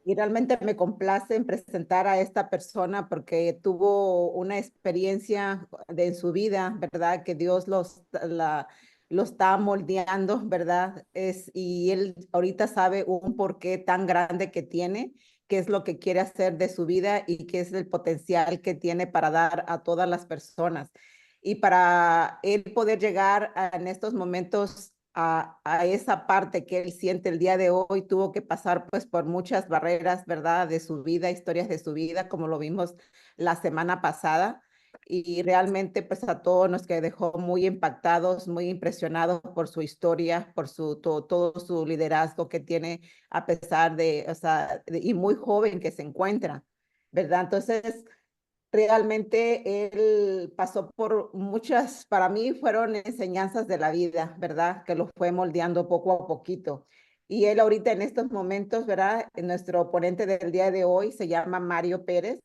Y realmente me complace en presentar a esta persona porque tuvo una experiencia en su vida, ¿verdad? Que Dios lo está moldeando, ¿verdad? Y él ahorita sabe un porqué tan grande que tiene, qué es lo que quiere hacer de su vida y qué es el potencial que tiene para dar a todas las personas. Y para él poder llegar en estos momentos a esa parte que él siente el día de hoy, tuvo que pasar pues por muchas barreras, ¿verdad? De su vida, historias de su vida, como lo vimos la semana pasada. Y realmente pues a todos nos que dejó muy impactados, muy impresionados por su historia, por todo su liderazgo que tiene a pesar de, o sea, y muy joven que se encuentra, ¿verdad? Entonces, realmente él pasó por muchas, para mí fueron enseñanzas de la vida, ¿verdad? Que lo fue moldeando poco a poquito. Y él ahorita en estos momentos, ¿verdad? Nuestro oponente del día de hoy se llama Mario Pérez.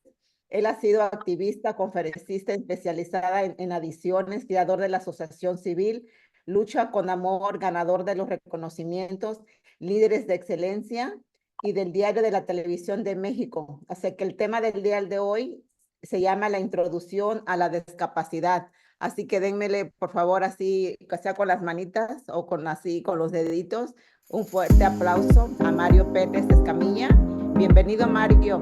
Él ha sido activista, conferencista especializada en adicciones, creador de la Asociación Civil, lucha con amor, ganador de los reconocimientos, líderes de excelencia y del Diario de la Televisión de México. Así que el tema del día de hoy se llama la introducción a la discapacidad. Así que denmele, por favor, así, que sea con las manitas o con así, con los deditos, un fuerte aplauso a Mario Pérez Escamilla. Bienvenido, Mario.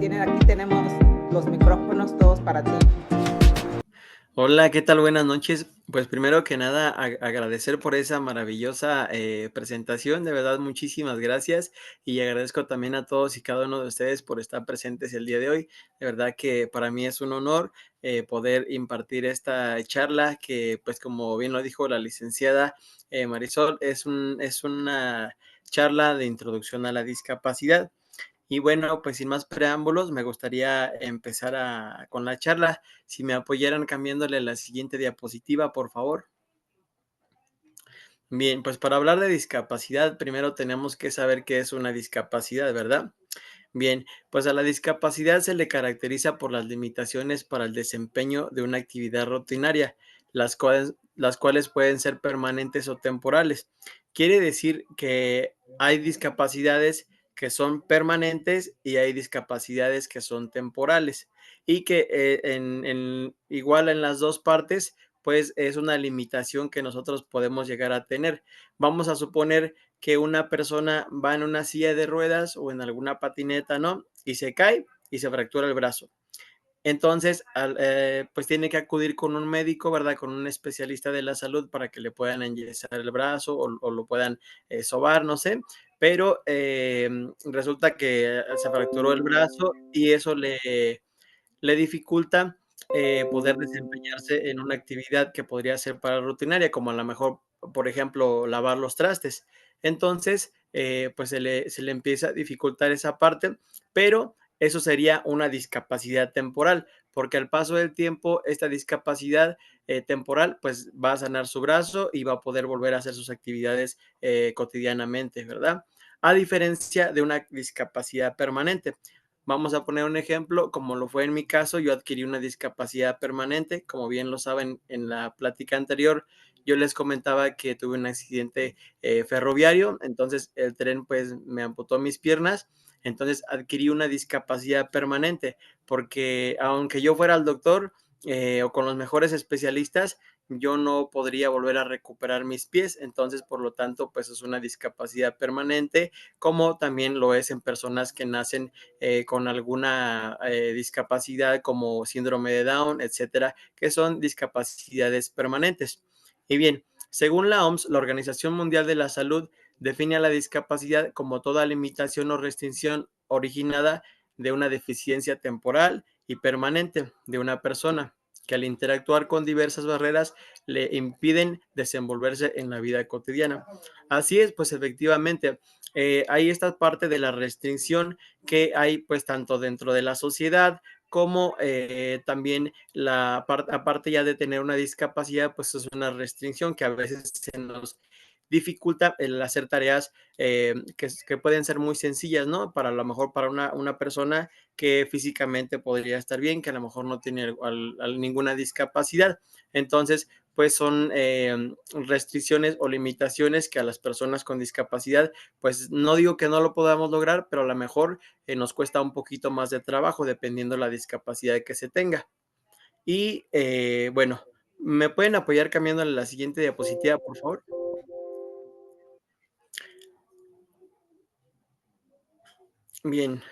Aquí tenemos los micrófonos todos para ti. Hola, ¿qué tal? Buenas noches. Pues primero que nada, agradecer por esa maravillosa presentación. De verdad, muchísimas gracias. Y agradezco también a todos y cada uno de ustedes por estar presentes el día de hoy. De verdad que para mí es un honor poder impartir esta charla que, pues como bien lo dijo la licenciada Marisol, es una charla de introducción a la discapacidad. Y bueno, pues sin más preámbulos, me gustaría empezar con la charla. Si me apoyaran cambiándole la siguiente diapositiva, por favor. Bien, pues para hablar de discapacidad, primero tenemos que saber qué es una discapacidad, ¿verdad? Bien, pues a la discapacidad se le caracteriza por las limitaciones para el desempeño de una actividad rutinaria, las cuales pueden ser permanentes o temporales. Quiere decir que hay discapacidades que son permanentes y hay discapacidades que son temporales y que igual en las dos partes, pues es una limitación que nosotros podemos llegar a tener. Vamos a suponer que una persona va en una silla de ruedas o en alguna patineta, ¿no? Y se cae y se fractura el brazo. Entonces, pues tiene que acudir con un médico, ¿verdad? Con un especialista de la salud para que le puedan enyesar el brazo o lo puedan sobar, no sé. Pero resulta que se fracturó el brazo y eso le dificulta poder desempeñarse en una actividad que podría ser para rutinaria, como a lo mejor, por ejemplo, lavar los trastes. Entonces, pues se le empieza a dificultar esa parte, pero eso sería una discapacidad temporal, porque al paso del tiempo, esta discapacidad temporal, pues va a sanar su brazo y va a poder volver a hacer sus actividades cotidianamente, ¿verdad? A diferencia de una discapacidad permanente. Vamos a poner un ejemplo, como lo fue en mi caso, yo adquirí una discapacidad permanente, como bien lo saben en la plática anterior, yo les comentaba que tuve un accidente ferroviario, entonces el tren pues me amputó mis piernas, entonces adquirí una discapacidad permanente, porque aunque yo fuera al doctor o con los mejores especialistas, yo no podría volver a recuperar mis pies, entonces por lo tanto pues es una discapacidad permanente, como también lo es en personas que nacen con alguna discapacidad como síndrome de Down, etcétera, que son discapacidades permanentes. Y bien, según la OMS, la Organización Mundial de la Salud define a la discapacidad como toda limitación o restricción originada de una deficiencia temporal y permanente de una persona que al interactuar con diversas barreras le impiden desenvolverse en la vida cotidiana. Así es, pues efectivamente, hay esta parte de la restricción que hay pues tanto dentro de la sociedad como también aparte ya de tener una discapacidad, pues es una restricción que a veces se nos dificulta el hacer tareas que pueden ser muy sencillas, ¿no? Para a lo mejor para una persona que físicamente podría estar bien, que a lo mejor no tiene ninguna discapacidad. Entonces, pues son restricciones o limitaciones que a las personas con discapacidad, pues no digo que no lo podamos lograr, pero a lo mejor nos cuesta un poquito más de trabajo dependiendo la discapacidad que se tenga. Y bueno, ¿me pueden apoyar cambiando a la siguiente diapositiva, por favor? Bien,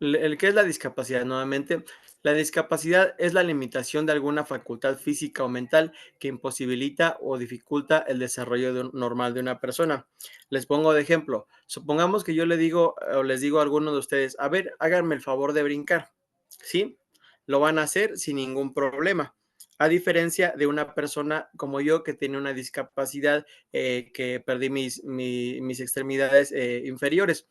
¿qué es la discapacidad? Nuevamente, la discapacidad es la limitación de alguna facultad física o mental que imposibilita o dificulta el desarrollo normal de una persona. Les pongo de ejemplo. Supongamos que yo le digo o les digo a alguno de ustedes, a ver, háganme el favor de brincar. ¿Sí? Lo van a hacer sin ningún problema. A diferencia de una persona como yo que tiene una discapacidad, que perdí mis extremidades inferiores.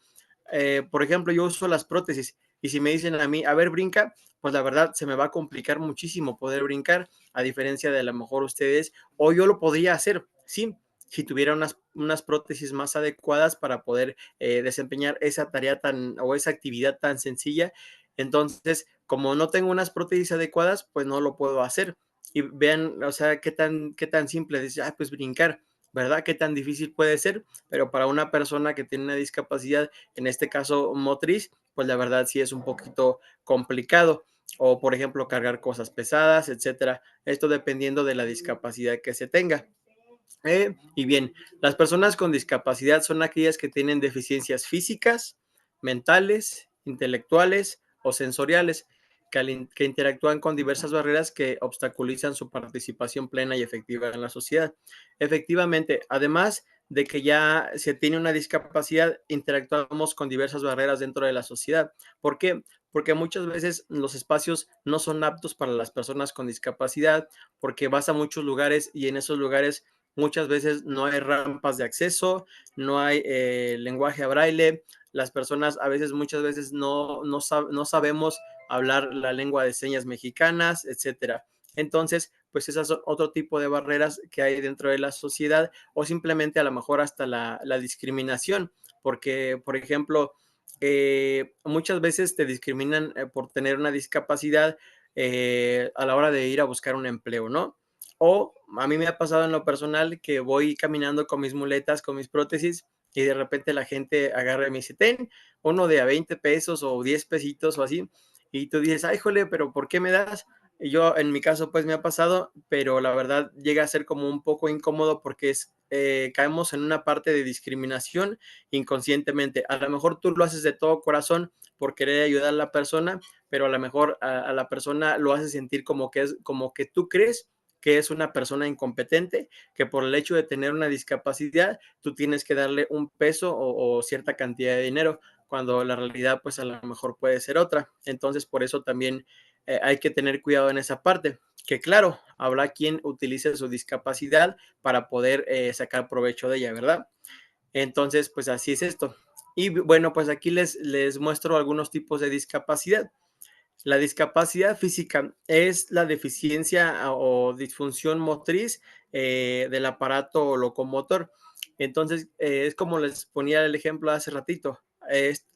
Por ejemplo, yo uso las prótesis y si me dicen a mí, a ver, brinca, pues la verdad se me va a complicar muchísimo poder brincar, a diferencia de a lo mejor ustedes, o yo lo podría hacer, sí, si tuviera unas prótesis más adecuadas para poder desempeñar esa tarea tan o esa actividad tan sencilla. Entonces, como no tengo unas prótesis adecuadas, pues no lo puedo hacer. Y vean, o sea, qué tan simple, dice, ah, pues brincar, ¿verdad? Qué tan difícil puede ser, pero para una persona que tiene una discapacidad, en este caso motriz, pues la verdad sí es un poquito complicado. O, por ejemplo, cargar cosas pesadas, etcétera. Esto dependiendo de la discapacidad que se tenga. Y bien, las personas con discapacidad son aquellas que tienen deficiencias físicas, mentales, intelectuales o sensoriales, que interactúan con diversas barreras que obstaculizan su participación plena y efectiva en la sociedad. Efectivamente, además de que ya se tiene una discapacidad, interactuamos con diversas barreras dentro de la sociedad. ¿Por qué? Porque muchas veces los espacios no son aptos para las personas con discapacidad, porque vas a muchos lugares y en esos lugares muchas veces no hay rampas de acceso, no hay lenguaje a braille, las personas a veces, muchas veces no sabemos hablar la lengua de señas mexicanas, etcétera. Entonces, pues esas son otro tipo de barreras que hay dentro de la sociedad o simplemente a lo mejor hasta la discriminación, porque, por ejemplo, muchas veces te discriminan por tener una discapacidad a la hora de ir a buscar un empleo, ¿no? O a mí me ha pasado en lo personal que voy caminando con mis muletas, con mis prótesis, y de repente la gente agarra y me dice, ten uno de a 20 pesos o 10 pesitos o así, y tú dices, ay, jole, pero ¿por qué me das? Y yo, en mi caso, pues me ha pasado, pero la verdad llega a ser como un poco incómodo porque caemos en una parte de discriminación inconscientemente. A lo mejor tú lo haces de todo corazón por querer ayudar a la persona, pero a lo mejor a la persona lo hace sentir como que es como que tú crees que es una persona incompetente, que por el hecho de tener una discapacidad, tú tienes que darle un peso o cierta cantidad de dinero, cuando la realidad pues a lo mejor puede ser otra. Entonces, por eso también hay que tener cuidado en esa parte, que claro, habrá quien utilice su discapacidad para poder sacar provecho de ella, ¿verdad? Entonces, pues así es esto. Y bueno, pues aquí les muestro algunos tipos de discapacidad. La discapacidad física es la deficiencia o disfunción motriz del aparato locomotor. Entonces, es como les ponía el ejemplo hace ratito.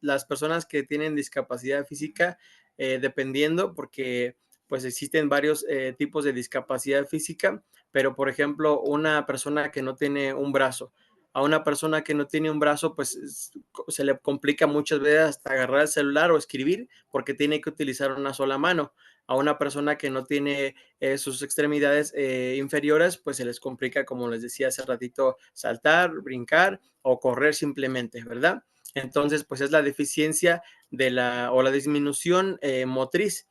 Las personas que tienen discapacidad física, dependiendo, porque pues existen varios tipos de discapacidad física, pero por ejemplo, una persona que no tiene un brazo, a una persona que no tiene un brazo, pues se le complica muchas veces hasta agarrar el celular o escribir porque tiene que utilizar una sola mano. A una persona que no tiene sus extremidades inferiores, pues se les complica, como les decía hace ratito, saltar, brincar o correr simplemente, ¿verdad? Entonces, pues es la deficiencia o la disminución motriz.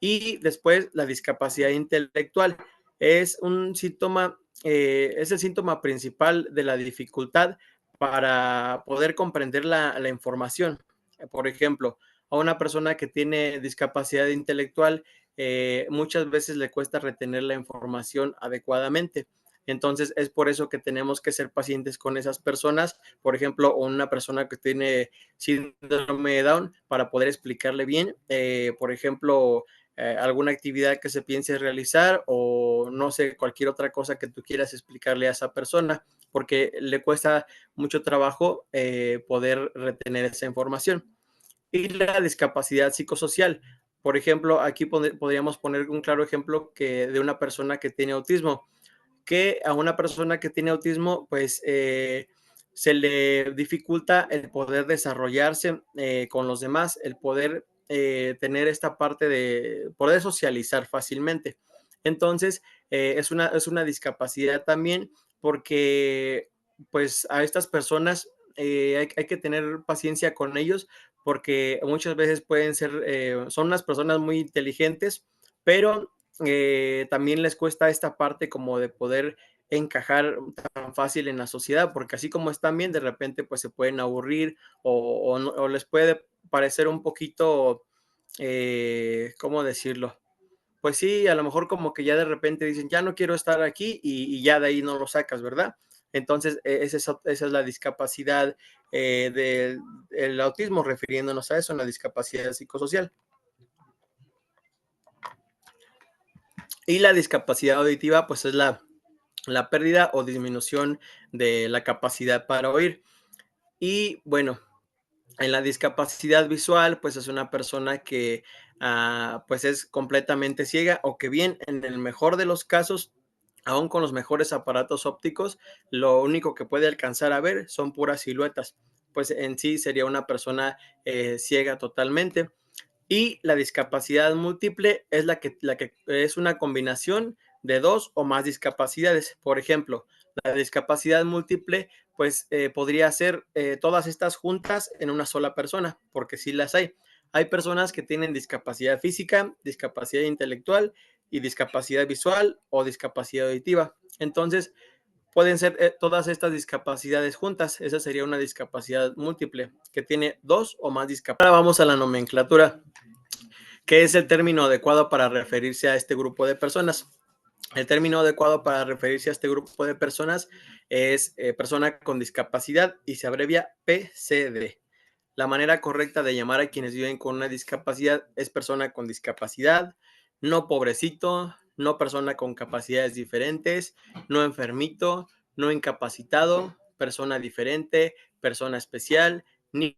Y después la discapacidad intelectual es un síntoma, es el síntoma principal de la dificultad para poder comprender la información. Por ejemplo, a una persona que tiene discapacidad intelectual, muchas veces le cuesta retener la información adecuadamente. Entonces, es por eso que tenemos que ser pacientes con esas personas. Por ejemplo, una persona que tiene síndrome de Down, para poder explicarle bien, por ejemplo, alguna actividad que se piense realizar o no sé, cualquier otra cosa que tú quieras explicarle a esa persona, porque le cuesta mucho trabajo poder retener esa información. Y la discapacidad psicosocial. Por ejemplo, aquí podríamos poner un claro ejemplo de una persona que tiene autismo. que a una persona que tiene autismo, pues se le dificulta el poder desarrollarse con los demás, el poder tener esta parte de poder socializar fácilmente. Entonces, es una discapacidad también porque pues a estas personas hay que tener paciencia con ellos porque muchas veces pueden ser, son unas personas muy inteligentes, pero también les cuesta esta parte como de poder encajar tan fácil en la sociedad, porque así como están bien, de repente pues se pueden aburrir o les puede parecer un poquito, ¿cómo decirlo? Pues sí, a lo mejor como que ya de repente dicen, ya no quiero estar aquí y ya de ahí no lo sacas, ¿verdad? Entonces, esa es la discapacidad del autismo, refiriéndonos a eso, una discapacidad psicosocial. Y la discapacidad auditiva, pues es la pérdida o disminución de la capacidad para oír. Y bueno, en la discapacidad visual, pues es una persona que pues es completamente ciega o que bien, en el mejor de los casos, aún con los mejores aparatos ópticos, lo único que puede alcanzar a ver son puras siluetas. Pues en sí sería una persona ciega totalmente. Y la discapacidad múltiple es la que es una combinación de dos o más discapacidades. Por ejemplo, la discapacidad múltiple, pues podría ser todas estas juntas en una sola persona, porque sí las hay. Hay personas que tienen discapacidad física, discapacidad intelectual y discapacidad visual o discapacidad auditiva. Entonces, pueden ser todas estas discapacidades juntas. Esa sería una discapacidad múltiple, que tiene dos o más discapacidades. Ahora vamos a la nomenclatura. ¿Qué es el término adecuado para referirse a este grupo de personas? El término adecuado para referirse a este grupo de personas es persona con discapacidad y se abrevia PCD. La manera correcta de llamar a quienes viven con una discapacidad es persona con discapacidad, no pobrecito, no persona con capacidades diferentes, no enfermito, no incapacitado, persona diferente, persona especial, ni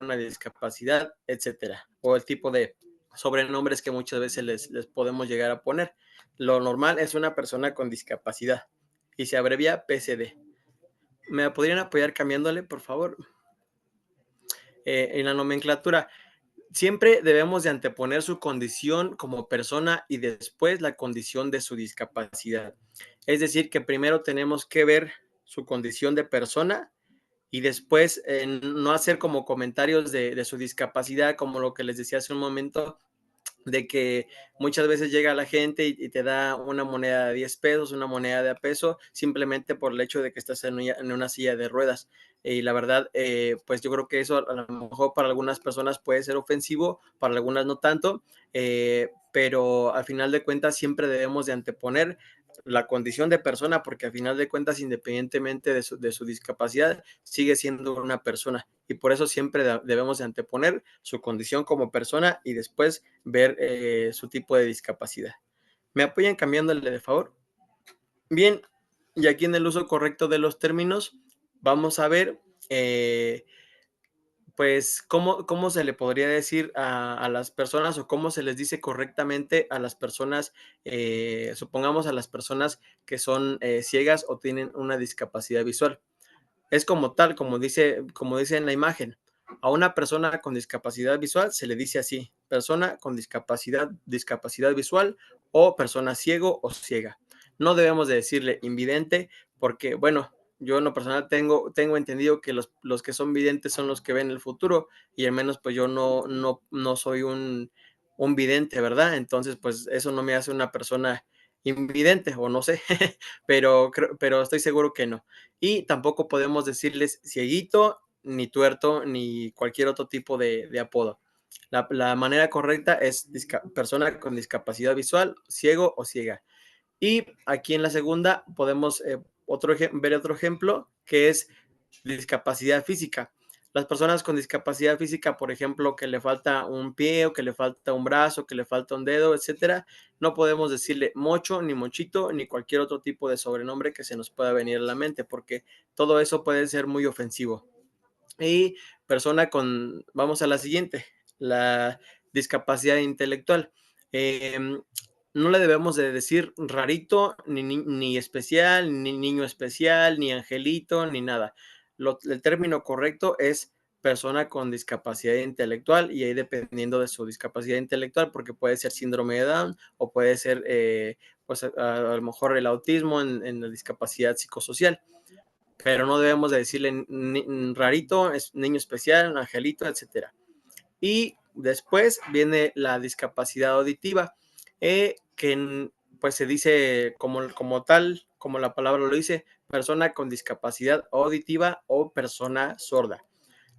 una discapacidad, etcétera. O el tipo de sobrenombres que muchas veces les podemos llegar a poner. Lo normal es una persona con discapacidad y se abrevia PCD. ¿Me podrían apoyar cambiándole, por favor? En la nomenclatura, siempre debemos de anteponer su condición como persona y después la condición de su discapacidad. Es decir, que primero tenemos que ver su condición de persona y después no hacer como comentarios de su discapacidad, como lo que les decía hace un momento, de que muchas veces llega la gente y te da una moneda de 10 pesos, una moneda de a peso, simplemente por el hecho de que estás en una silla de ruedas. Y la verdad, pues yo creo que eso a lo mejor para algunas personas puede ser ofensivo, para algunas no tanto, pero al final de cuentas siempre debemos de anteponer la condición de persona, porque al final de cuentas, independientemente de su discapacidad, sigue siendo una persona. Y por eso siempre debemos de anteponer su condición como persona y después ver su tipo de discapacidad. ¿Me apoyan cambiándole de favor? Bien, y aquí en el uso correcto de los términos, vamos a ver eh, pues, ¿cómo se le podría decir a las personas o cómo se les dice correctamente a las personas, supongamos a las personas que son, ciegas o tienen una discapacidad visual? Es como tal, como dice en la imagen. A una persona con discapacidad visual se le dice así, persona con discapacidad visual o persona ciego o ciega. No debemos de decirle invidente porque, bueno, yo en lo personal tengo entendido que los que son videntes son los que ven el futuro y al menos pues yo no soy un vidente, ¿verdad? Entonces pues eso no me hace una persona invidente o no sé, pero estoy seguro que no. Y tampoco podemos decirles cieguito, ni tuerto, ni cualquier otro tipo de apodo. La manera correcta es persona con discapacidad visual, ciego o ciega. Y aquí en la segunda podemos ver otro ejemplo que es discapacidad física. Las personas con discapacidad física, por ejemplo, que le falta un pie o que le falta un brazo, que le falta un dedo, etcétera, no podemos decirle mocho, ni mochito, ni cualquier otro tipo de sobrenombre que se nos pueda venir a la mente, porque todo eso puede ser muy ofensivo. Y vamos a la siguiente, la discapacidad intelectual. no le debemos de decir rarito, ni especial, ni niño especial, ni angelito, ni nada. El término correcto es persona con discapacidad intelectual, y ahí dependiendo de su discapacidad intelectual, porque puede ser síndrome de Down o puede ser pues a lo mejor el autismo en la discapacidad psicosocial, pero no debemos de decirle rarito, es niño especial, angelito, etcétera. Y después viene la discapacidad auditiva, que pues se dice como tal, como la palabra lo dice, persona con discapacidad auditiva o persona sorda.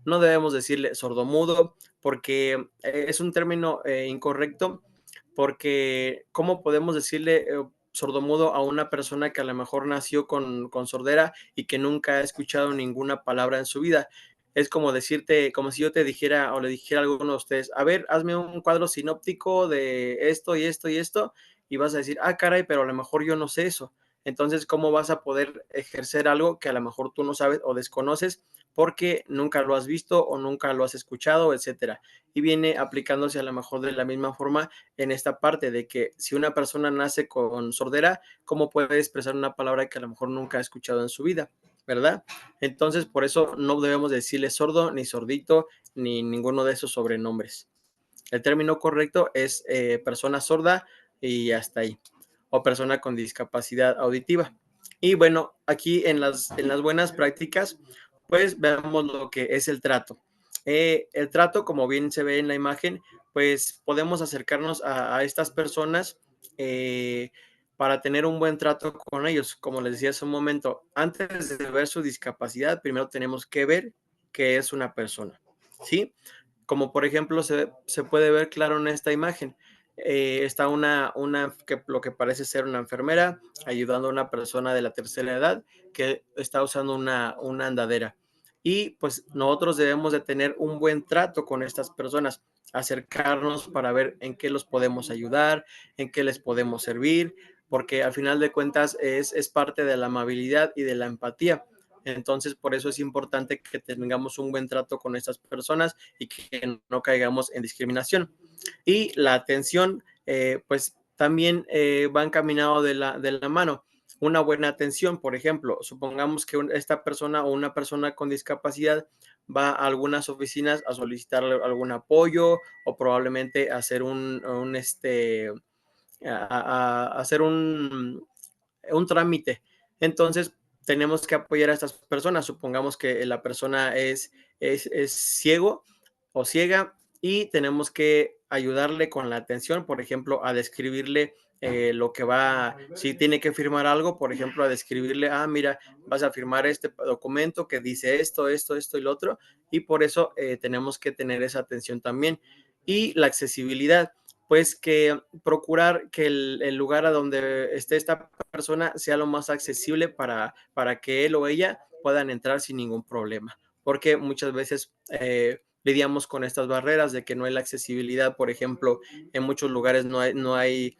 No debemos decirle sordomudo porque es un término incorrecto, porque ¿cómo podemos decirle sordomudo a una persona que a lo mejor nació con sordera y que nunca ha escuchado ninguna palabra en su vida? Es como decirte, como si yo te dijera o le dijera a alguno de ustedes, a ver, hazme un cuadro sinóptico de esto y esto y esto, y vas a decir, ah, caray, pero a lo mejor yo no sé eso. Entonces, ¿cómo vas a poder ejercer algo que a lo mejor tú no sabes o desconoces porque nunca lo has visto o nunca lo has escuchado, etcétera? Y viene aplicándose a lo mejor de la misma forma en esta parte de que si una persona nace con sordera, ¿cómo puede expresar una palabra que a lo mejor nunca ha escuchado en su vida? ¿Verdad? Entonces, por eso no debemos decirle sordo, ni sordito, ni ninguno de esos sobrenombres. El término correcto es persona sorda y hasta ahí, o persona con discapacidad auditiva. Y bueno, aquí en las buenas prácticas, pues veamos lo que es el trato. El trato, como bien se ve en la imagen, pues podemos acercarnos a estas personas eh, para tener un buen trato con ellos. Como les decía hace un momento, antes de ver su discapacidad, primero tenemos que ver que es una persona, ¿sí? Como por ejemplo se puede ver claro en esta imagen. Está lo que parece ser una enfermera ayudando a una persona de la tercera edad que está usando una andadera. Y pues nosotros debemos de tener un buen trato con estas personas, acercarnos para ver en qué los podemos ayudar, en qué les podemos servir, porque al final de cuentas es parte de la amabilidad y de la empatía. Entonces, por eso es importante que tengamos un buen trato con estas personas y que no caigamos en discriminación. Y la atención, pues también va encaminado de la mano. Una buena atención, por ejemplo, supongamos que esta persona o una persona con discapacidad va a algunas oficinas a solicitar algún apoyo o probablemente a hacer a hacer un trámite. Entonces, tenemos que apoyar a estas personas. Supongamos que la persona es ciego o ciega y tenemos que ayudarle con la atención, por ejemplo, a describirle lo que va, si tiene que firmar algo, por ejemplo, a describirle, ah, mira, vas a firmar este documento que dice esto, esto, esto y lo otro, y por eso tenemos que tener esa atención también. Y la accesibilidad, pues que procurar que el lugar a donde esté esta persona sea lo más accesible para que él o ella puedan entrar sin ningún problema, porque muchas veces lidiamos con estas barreras de que no hay la accesibilidad. Por ejemplo, en muchos lugares no hay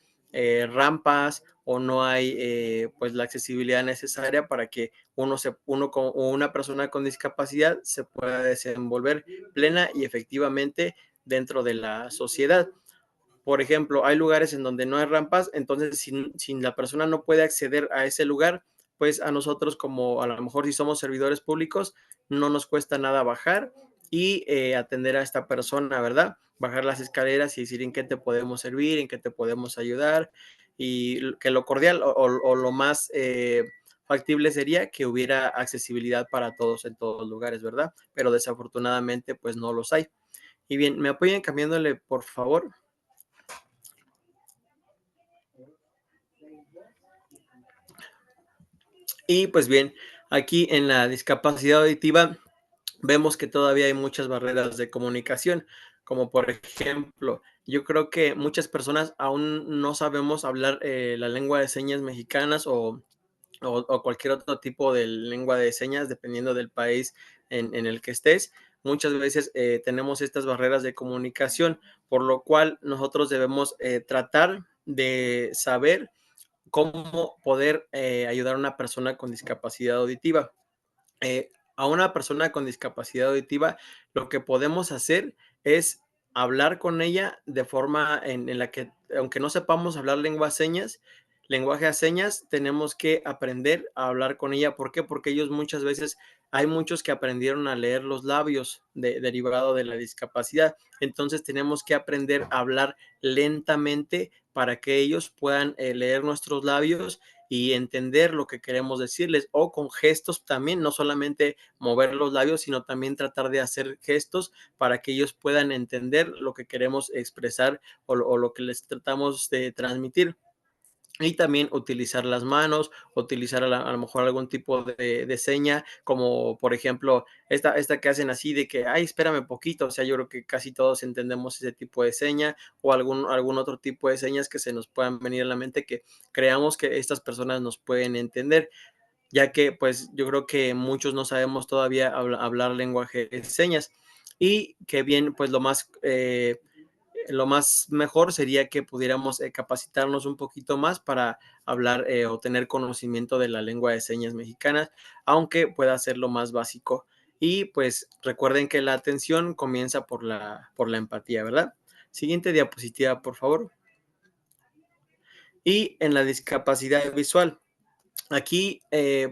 rampas o no hay pues la accesibilidad necesaria para que o una persona con discapacidad se pueda desenvolver plena y efectivamente dentro de la sociedad. Por ejemplo, hay lugares en donde no hay rampas, entonces si la persona no puede acceder a ese lugar, pues a nosotros, como a lo mejor si somos servidores públicos, no nos cuesta nada bajar y atender a esta persona, ¿verdad? Bajar las escaleras y decir en qué te podemos servir, en qué te podemos ayudar, y que lo cordial o lo más factible sería que hubiera accesibilidad para todos en todos los lugares, ¿verdad? Pero desafortunadamente pues no los hay. Y bien, ¿me apoyan cambiándole, por favor? Y pues bien, aquí en la discapacidad auditiva vemos que todavía hay muchas barreras de comunicación, como por ejemplo, yo creo que muchas personas aún no sabemos hablar la lengua de señas mexicanas o cualquier otro tipo de lengua de señas, dependiendo del país en el que estés. Muchas veces tenemos estas barreras de comunicación, por lo cual nosotros debemos tratar de saber cómo poder ayudar a una persona con discapacidad auditiva. A una persona con discapacidad auditiva, lo que podemos hacer es hablar con ella de forma en la que, aunque no sepamos hablar lenguaje a señas, tenemos que aprender a hablar con ella. ¿Por qué? Porque ellos muchas veces, hay muchos que aprendieron a leer los labios derivado de la discapacidad. Entonces tenemos que aprender a hablar lentamente para que ellos puedan leer nuestros labios y entender lo que queremos decirles, o con gestos también, no solamente mover los labios, sino también tratar de hacer gestos para que ellos puedan entender lo que queremos expresar o lo que les tratamos de transmitir. Y también utilizar las manos, utilizar a lo mejor algún tipo de seña, como por ejemplo, esta que hacen así de que, ay, espérame poquito. O sea, yo creo que casi todos entendemos ese tipo de seña, o algún otro tipo de señas que se nos puedan venir a la mente, que creamos que estas personas nos pueden entender, ya que pues yo creo que muchos no sabemos todavía hablar lenguaje de señas, y que bien, pues lo más mejor sería que pudiéramos capacitarnos un poquito más para hablar o tener conocimiento de la lengua de señas mexicanas, aunque pueda ser lo más básico. Y pues recuerden que la atención comienza por la empatía, ¿verdad? Siguiente diapositiva, por favor. Y en la discapacidad visual. Aquí,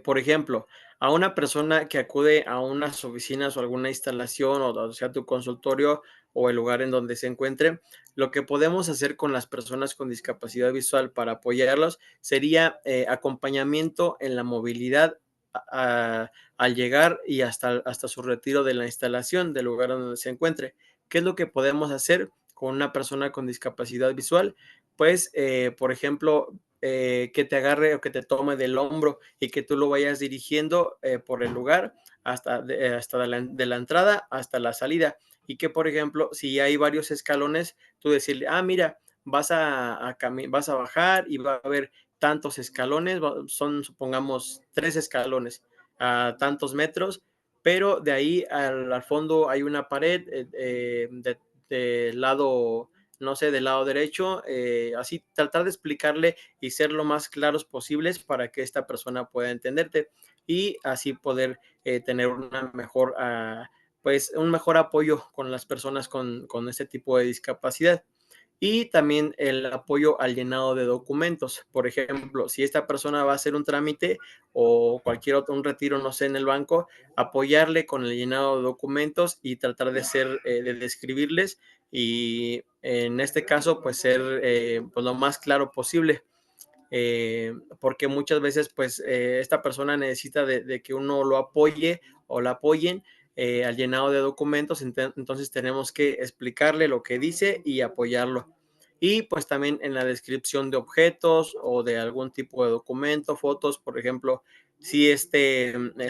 por ejemplo, a una persona que acude a unas oficinas o alguna instalación, o sea, tu consultorio o el lugar en donde se encuentre, lo que podemos hacer con las personas con discapacidad visual para apoyarlos sería acompañamiento en la movilidad al llegar y hasta su retiro de la instalación, del lugar donde se encuentre. ¿Qué es lo que podemos hacer con una persona con discapacidad visual? Pues, por ejemplo, que te agarre o que te tome del hombro y que tú lo vayas dirigiendo por el lugar hasta de la entrada hasta la salida. Y que, por ejemplo, si hay varios escalones, tú decirle, ah, mira, vas a bajar y va a haber tantos escalones, son, supongamos, 3 escalones a tantos metros, pero de ahí al fondo hay una pared de lado, no sé, del lado derecho, así tratar de explicarle y ser lo más claros posibles para que esta persona pueda entenderte, y así poder tener una mejor, pues un mejor apoyo con las personas con este tipo de discapacidad. Y también el apoyo al llenado de documentos. Por ejemplo, si esta persona va a hacer un trámite o cualquier otro, un retiro, no sé, en el banco, apoyarle con el llenado de documentos y tratar de describirles, y en este caso, pues ser pues lo más claro posible. Porque muchas veces, pues, esta persona necesita de que uno lo apoye o la apoyen al llenado de documentos, entonces tenemos que explicarle lo que dice y apoyarlo. Y pues también en la descripción de objetos o de algún tipo de documento, fotos, por ejemplo, si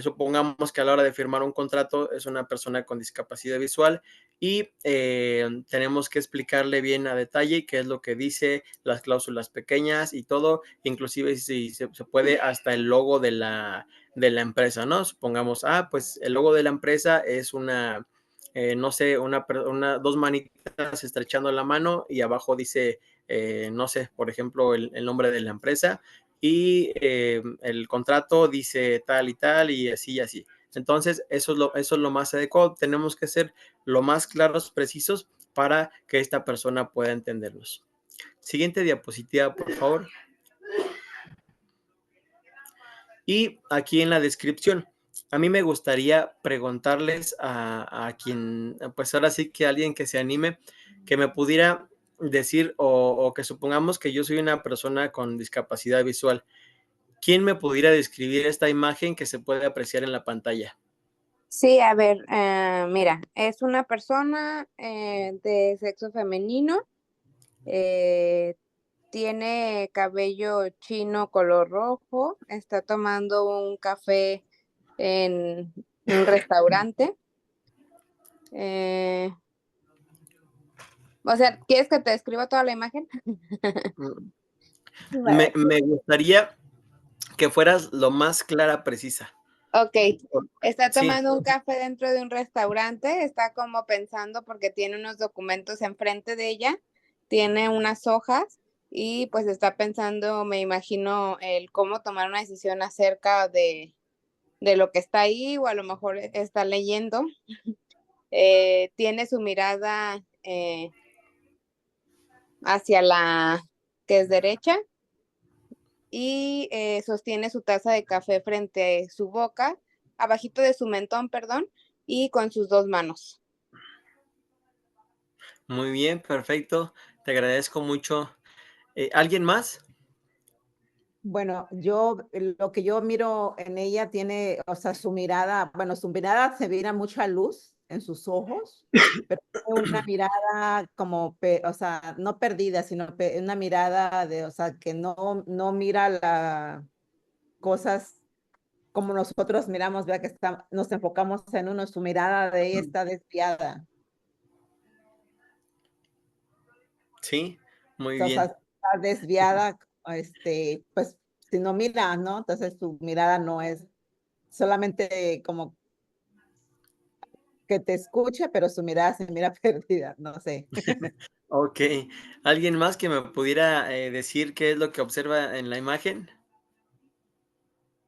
supongamos que a la hora de firmar un contrato es una persona con discapacidad visual, y tenemos que explicarle bien a detalle qué es lo que dice, las cláusulas pequeñas y todo, inclusive si se puede hasta el logo de la empresa, ¿no? Supongamos, pues el logo de la empresa es no sé, dos manitas estrechando la mano y abajo dice, no sé, por ejemplo, el nombre de la empresa, y el contrato dice tal y tal y así y así. Entonces, eso es lo más adecuado. Tenemos que ser lo más claros, precisos, para que esta persona pueda entendernos. Siguiente diapositiva, por favor. Y aquí en la descripción, a mí me gustaría preguntarles a quien, pues ahora sí que alguien que se anime, que me pudiera decir, o que supongamos que yo soy una persona con discapacidad visual. ¿Quién me pudiera describir esta imagen que se puede apreciar en la pantalla? Sí, a ver, mira, es una persona de sexo femenino, eh, tiene cabello chino color rojo, está tomando un café en un restaurante. eh, o sea, ¿quieres que te describa toda la imagen? Mm, Para que- Me gustaría que fueras lo más clara, precisa. Ok, está Sí, tomando un café dentro de un restaurante, está como pensando porque tiene unos documentos enfrente de ella, tiene unas hojas y pues está pensando, me imagino, el cómo tomar una decisión acerca de lo que está ahí o a lo mejor está leyendo. Tiene su mirada hacia la que es derecha y sostiene su taza de café frente a su boca, abajito de su mentón, perdón, y con sus dos manos. Muy bien, perfecto. Te agradezco mucho. ¿Alguien más? Bueno, lo que yo miro en ella tiene, o sea, su mirada, bueno, su mirada se mira mucha luz en sus ojos, pero tiene una mirada como, o sea, no perdida, sino una mirada de, o sea, que no mira las cosas como nosotros miramos, vea que nos enfocamos en uno, su mirada de ella está desviada, Sí, muy o sea, bien. está desviada, pues, si no mira, ¿no? Entonces su mirada no es solamente como que te escucha, pero su mirada se mira perdida, no sé. Ok. ¿Alguien más que me pudiera decir qué es lo que observa en la imagen?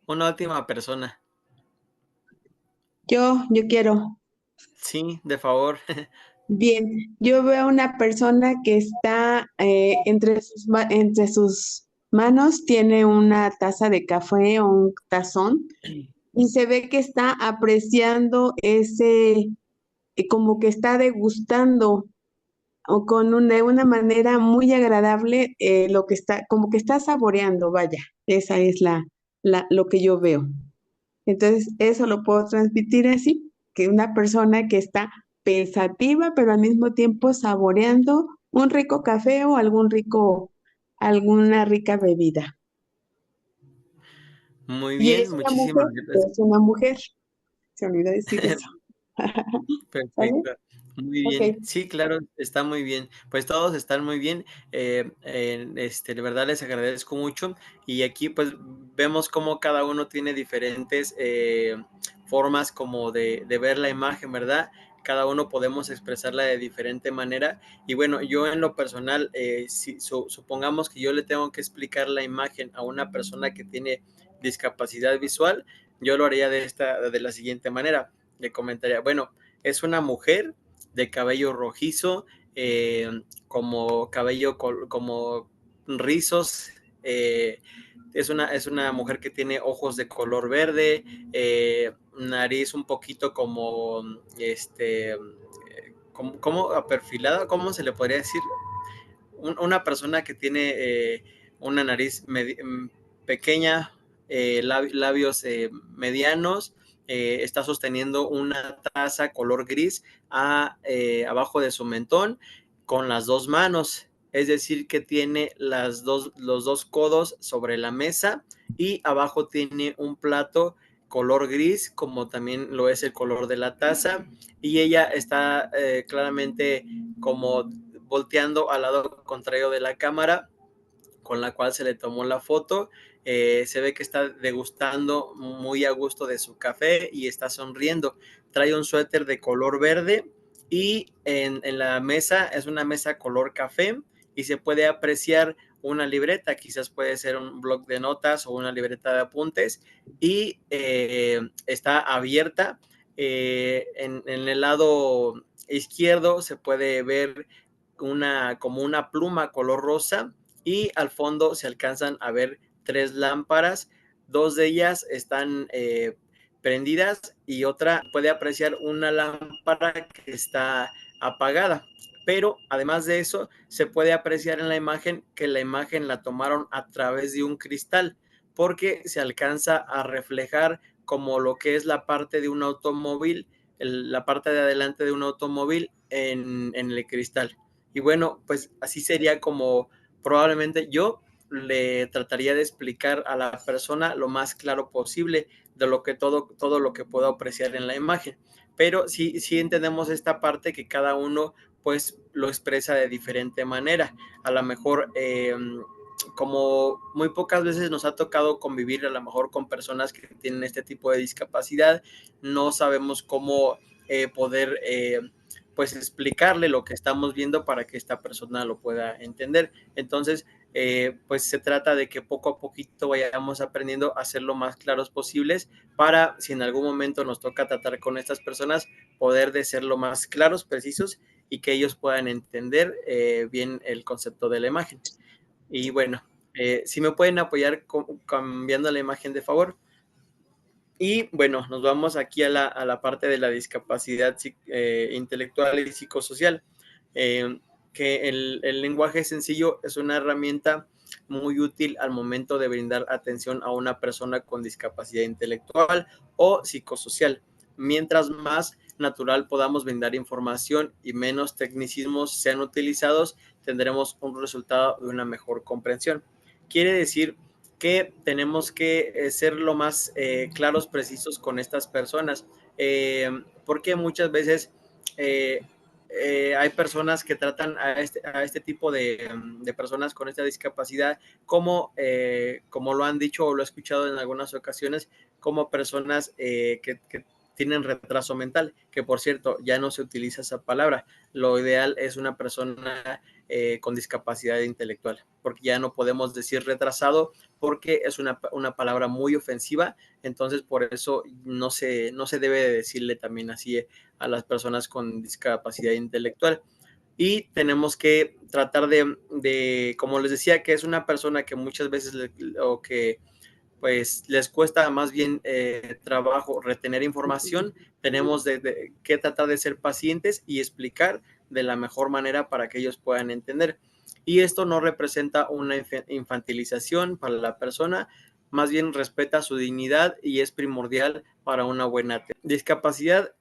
Una última persona. Yo quiero. Sí, de favor. Bien, yo veo una persona que está entre sus manos, tiene una taza de café o un tazón y se ve que está apreciando como que está degustando o de una manera muy agradable lo que está, como que está saboreando, vaya, esa es lo que yo veo. Entonces, eso lo puedo transmitir así, que una persona que está pensativa, pero al mismo tiempo saboreando un rico café o alguna rica bebida. Muy Y bien, muchísimas gracias. es una mujer, se olvidó decir eso. ¿Sale? Perfecto, muy Ok. bien. Sí, claro, está muy bien. Pues todos están muy bien. De verdad les agradezco mucho. Y aquí pues vemos cómo cada uno tiene diferentes formas como de ver la imagen, ¿verdad? Cada uno podemos expresarla de diferente manera. Y bueno, yo en lo personal, si supongamos que yo le tengo que explicar la imagen a una persona que tiene discapacidad visual, yo lo haría de la siguiente manera. Le comentaría, bueno, es una mujer de cabello rojizo, como cabello como rizos. Es una mujer que tiene ojos de color verde, nariz un poquito como, como aperfilada, ¿cómo se le podría decir? Una persona que tiene una nariz pequeña, labios medianos, está sosteniendo una taza color gris abajo de su mentón con las dos manos, es decir, que tiene los dos codos sobre la mesa y abajo tiene un plato color gris, como también lo es el color de la taza, y ella está claramente como volteando al lado contrario de la cámara con la cual se le tomó la foto. Se ve que está degustando muy a gusto de su café y está sonriendo. Trae un suéter de color verde y en la mesa es una mesa color café y se puede apreciar una libreta, quizás puede ser un bloc de notas o una libreta de apuntes y está abierta. En el lado izquierdo se puede ver como una pluma color rosa y al fondo se alcanzan a ver tres lámparas, dos de ellas están prendidas y otra puede apreciar una lámpara que está apagada. Pero además de eso, se puede apreciar en la imagen que la imagen la tomaron a través de un cristal, porque se alcanza a reflejar como lo que es la parte de un automóvil, la parte de adelante de un automóvil en el cristal. Y bueno, pues así sería como probablemente yo le trataría de explicar a la persona lo más claro posible de lo que todo lo que puedo apreciar en la imagen. Pero sí entendemos esta parte que cada uno pues lo expresa de diferente manera. A lo mejor como muy pocas veces nos ha tocado convivir a lo mejor con personas que tienen este tipo de discapacidad, no sabemos cómo poder pues explicarle lo que estamos viendo para que esta persona lo pueda entender. Entonces, pues se trata de que poco a poquito vayamos aprendiendo a ser lo más claros posibles para si en algún momento nos toca tratar con estas personas, poder de ser lo más claros, precisos y que ellos puedan entender bien el concepto de la imagen. Y bueno, si me pueden apoyar cambiando la imagen de favor. Y bueno, nos vamos aquí a la parte de la discapacidad intelectual y psicosocial, que el lenguaje sencillo es una herramienta muy útil al momento de brindar atención a una persona con discapacidad intelectual o psicosocial. Mientras más natural podamos brindar información y menos tecnicismos sean utilizados, tendremos un resultado de una mejor comprensión. Quiere decir que tenemos que ser lo más claros, precisos con estas personas, porque muchas veces hay personas que tratan a este tipo de personas con esta discapacidad como lo han dicho o lo he escuchado en algunas ocasiones, como personas que tienen retraso mental, que por cierto ya no se utiliza esa palabra. Lo ideal es una persona con discapacidad intelectual, porque ya no podemos decir retrasado porque es una palabra muy ofensiva, entonces por eso no se debe de decirle también así a las personas con discapacidad intelectual. Y tenemos que tratar como les decía, que es una persona que muchas veces o que pues les cuesta más bien trabajo retener información, tenemos que tratar de ser pacientes y explicar de la mejor manera para que ellos puedan entender. Y esto no representa una infantilización para la persona, más bien respeta su dignidad y es primordial para una buena discapacidad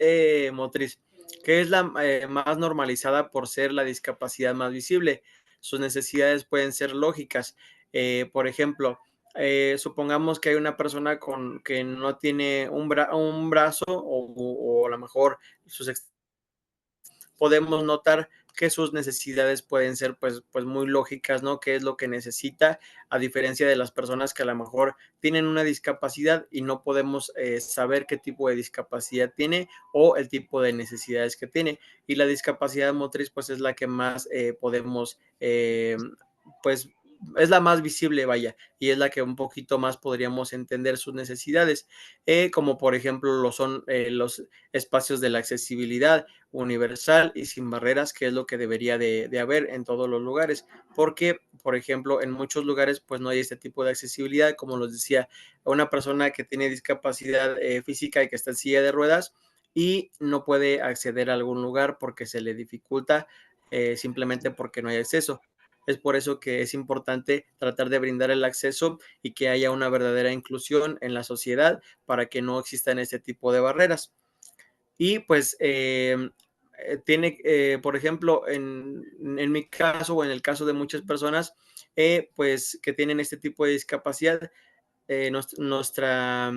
motriz, que es la más normalizada por ser la discapacidad más visible. Sus necesidades pueden ser lógicas. Por ejemplo, supongamos que hay una persona que no tiene un brazo o a lo mejor podemos notar que sus necesidades pueden ser pues muy lógicas, ¿no? ¿Qué es lo que necesita? A diferencia de las personas que a lo mejor tienen una discapacidad y no podemos saber qué tipo de discapacidad tiene o el tipo de necesidades que tiene. Y la discapacidad motriz pues es la que más podemos pues es la más visible, vaya, y es la que un poquito más podríamos entender sus necesidades, como por ejemplo lo son los espacios de la accesibilidad universal y sin barreras, que es lo que debería de haber en todos los lugares, porque, por ejemplo, en muchos lugares pues no hay este tipo de accesibilidad, como les decía, una persona que tiene discapacidad física y que está en silla de ruedas y no puede acceder a algún lugar porque se le dificulta simplemente porque no hay acceso. Es por eso que es importante tratar de brindar el acceso y que haya una verdadera inclusión en la sociedad para que no existan este tipo de barreras. Y pues por ejemplo, en mi caso o en el caso de muchas personas, pues que tienen este tipo de discapacidad, nuestra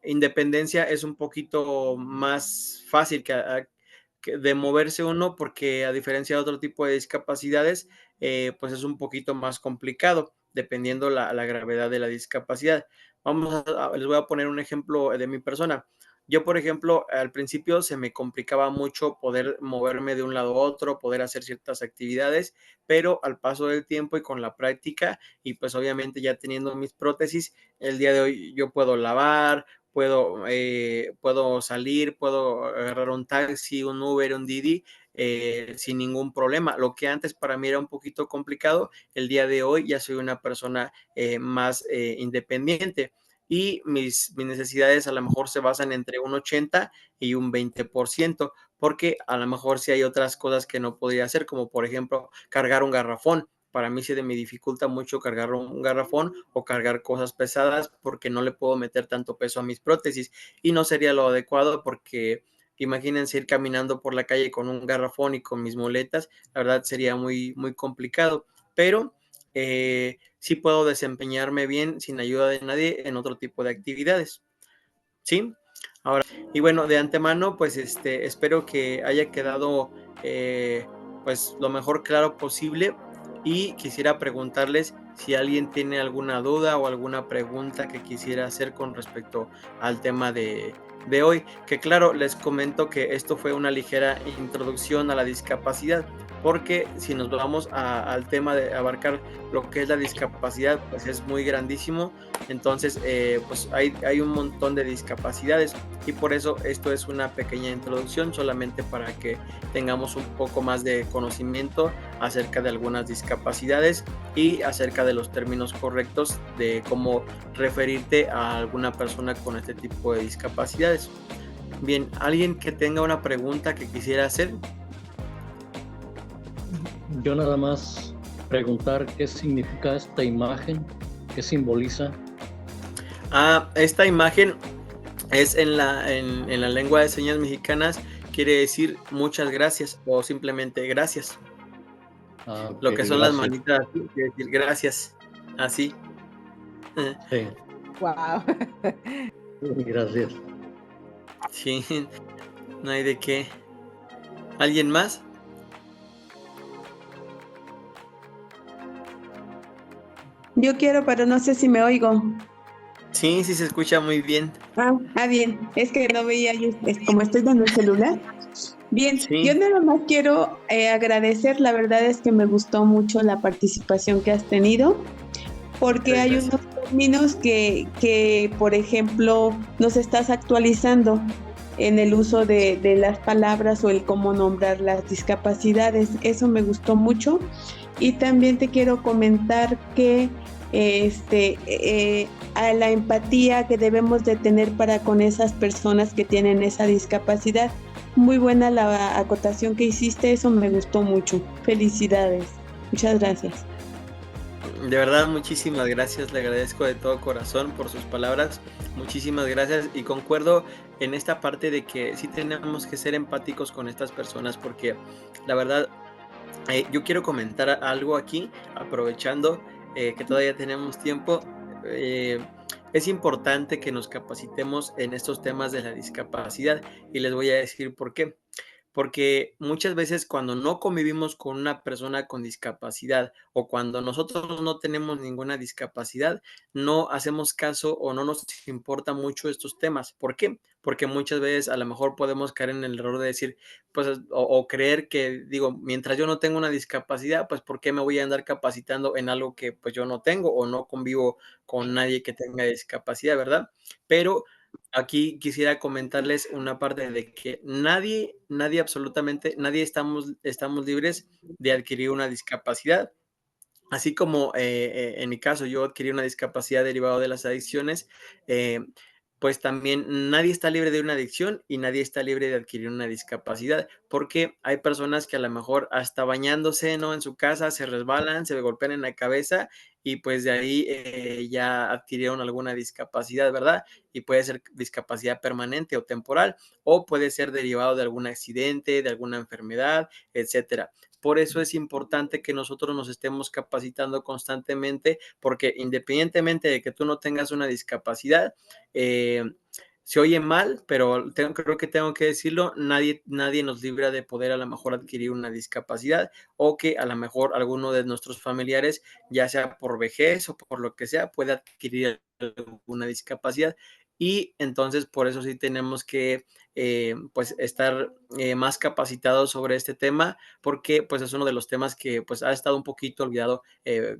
independencia es un poquito más fácil que de moverse uno, porque a diferencia de otro tipo de discapacidades, pues es un poquito más complicado, dependiendo la gravedad de la discapacidad. Les voy a poner un ejemplo de mi persona. Yo, por ejemplo, al principio se me complicaba mucho poder moverme de un lado a otro, poder hacer ciertas actividades, pero al paso del tiempo y con la práctica, y pues obviamente ya teniendo mis prótesis, el día de hoy yo puedo lavar, puedo salir, puedo agarrar un taxi, un Uber, un Didi, sin ningún problema. Lo que antes para mí era un poquito complicado, el día de hoy ya soy una persona más independiente y mis necesidades a lo mejor se basan entre un 80 y un 20%, porque a lo mejor sí hay otras cosas que no podría hacer, como por ejemplo cargar un garrafón. Para mí se me dificulta mucho cargar un garrafón o cargar cosas pesadas porque no le puedo meter tanto peso a mis prótesis y no sería lo adecuado porque imagínense ir caminando por la calle con un garrafón y con mis muletas, la verdad sería muy, muy complicado, pero sí puedo desempeñarme bien sin ayuda de nadie en otro tipo de actividades, ¿sí? Ahora, y bueno, de antemano, pues espero que haya quedado pues lo mejor claro posible y quisiera preguntarles si alguien tiene alguna duda o alguna pregunta que quisiera hacer con respecto al tema de hoy, que claro, les comento que esto fue una ligera introducción a la discapacidad, porque si nos vamos al tema de abarcar lo que es la discapacidad, pues es muy grandísimo. Entonces, pues hay un montón de discapacidades y por eso esto es una pequeña introducción solamente para que tengamos un poco más de conocimiento acerca de algunas discapacidades y acerca de los términos correctos de cómo referirte a alguna persona con este tipo de discapacidades. Bien, ¿alguien que tenga una pregunta que quisiera hacer? Yo nada más preguntar qué significa esta imagen, qué simboliza. Esta imagen es en la lengua de señas mexicanas, quiere decir muchas gracias o simplemente gracias. Ok, Lo que son las gracias. manitas, quiere decir gracias, así. Sí, Wow. gracias. Sí, no hay de qué. ¿Alguien más? Yo quiero, pero no sé si me oigo. Sí, sí se escucha muy bien. Bien, es que no veía yo, es como estoy dando el celular. Bien, yo Sí, nada más quiero agradecer, la verdad es que me gustó mucho la participación que has tenido, porque muchas hay gracias. unos términos que, por ejemplo, nos estás actualizando en el uso de las palabras o el cómo nombrar las discapacidades. Eso me gustó mucho. Y también te quiero comentar que a la empatía que debemos de tener para con esas personas que tienen esa discapacidad. Muy buena la acotación que hiciste, eso me gustó mucho. Felicidades. Muchas gracias. De verdad, muchísimas gracias. Le agradezco de todo corazón por sus palabras. Muchísimas gracias y concuerdo en esta parte de que sí tenemos que ser empáticos con estas personas porque la verdad, yo quiero comentar algo aquí, aprovechando que todavía tenemos tiempo. eh, es importante que nos capacitemos en estos temas de la discapacidad y les voy a decir por qué. Porque muchas veces cuando no convivimos con una persona con discapacidad o cuando nosotros no tenemos ninguna discapacidad, no hacemos caso o no nos importa mucho estos temas. ¿Por qué? Porque muchas veces a lo mejor podemos caer en el error de decir, pues, o creer que, digo, mientras yo no tengo una discapacidad, pues, ¿por qué me voy a andar capacitando en algo que pues yo no tengo o no convivo con nadie que tenga discapacidad, ¿verdad? Pero aquí quisiera comentarles una parte de que nadie, absolutamente nadie estamos libres de adquirir una discapacidad. Así como en mi caso yo adquirí una discapacidad derivada de las adicciones, eh, pues también nadie está libre de una adicción y nadie está libre de adquirir una discapacidad, porque hay personas que a lo mejor hasta bañándose, ¿no? En su casa se resbalan, se golpean en la cabeza y pues de ahí ya adquirieron alguna discapacidad, ¿verdad? Y puede ser discapacidad permanente o temporal, o puede ser derivado de algún accidente, de alguna enfermedad, etcétera. Por eso es importante que nosotros nos estemos capacitando constantemente, porque independientemente de que tú no tengas una discapacidad, eh, se oye mal, pero creo que tengo que decirlo, nadie nos libra de poder a lo mejor adquirir una discapacidad o que a lo mejor alguno de nuestros familiares, ya sea por vejez o por lo que sea, pueda adquirir alguna discapacidad. Y entonces por eso sí tenemos que pues estar más capacitados sobre este tema porque pues es uno de los temas que pues ha estado un poquito olvidado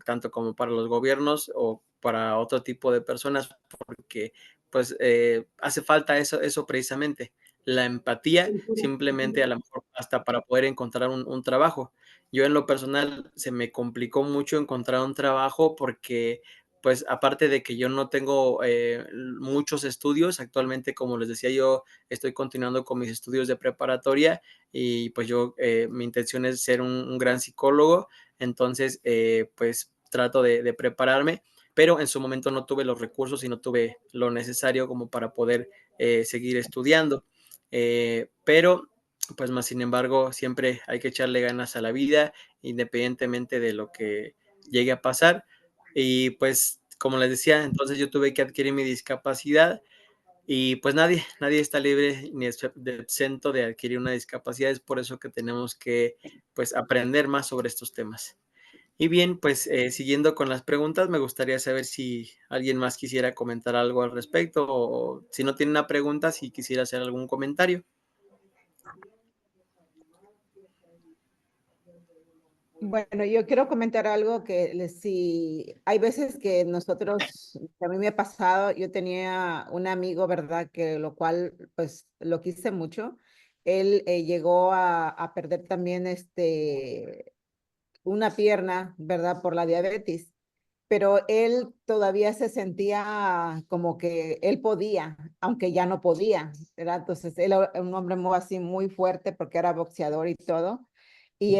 tanto como para los gobiernos o para otro tipo de personas porque pues hace falta eso precisamente, la empatía simplemente a lo mejor hasta para poder encontrar un trabajo. Yo en lo personal se me complicó mucho encontrar un trabajo porque pues aparte de que yo no tengo muchos estudios, actualmente como les decía yo estoy continuando con mis estudios de preparatoria y pues yo, mi intención es ser un gran psicólogo, entonces pues trato de prepararme, pero en su momento no tuve los recursos y no tuve lo necesario como para poder seguir estudiando, pero pues más sin embargo siempre hay que echarle ganas a la vida independientemente de lo que llegue a pasar y pues como les decía, entonces yo tuve que adquirir mi discapacidad y pues nadie está libre ni exento de adquirir una discapacidad, es por eso que tenemos que pues aprender más sobre estos temas. Y bien, pues siguiendo con las preguntas, me gustaría saber si alguien más quisiera comentar algo al respecto o si no tiene una pregunta, si quisiera hacer algún comentario. Bueno, yo quiero comentar algo que si hay veces que nosotros, que a mí me ha pasado, yo tenía un amigo, ¿verdad? Que lo cual, pues, lo quise mucho. Él llegó a perder también una pierna, ¿verdad? Por la diabetes, pero él todavía se sentía como que él podía, aunque ya no podía, ¿verdad? Entonces, él era un hombre muy así, muy fuerte porque era boxeador y todo. Y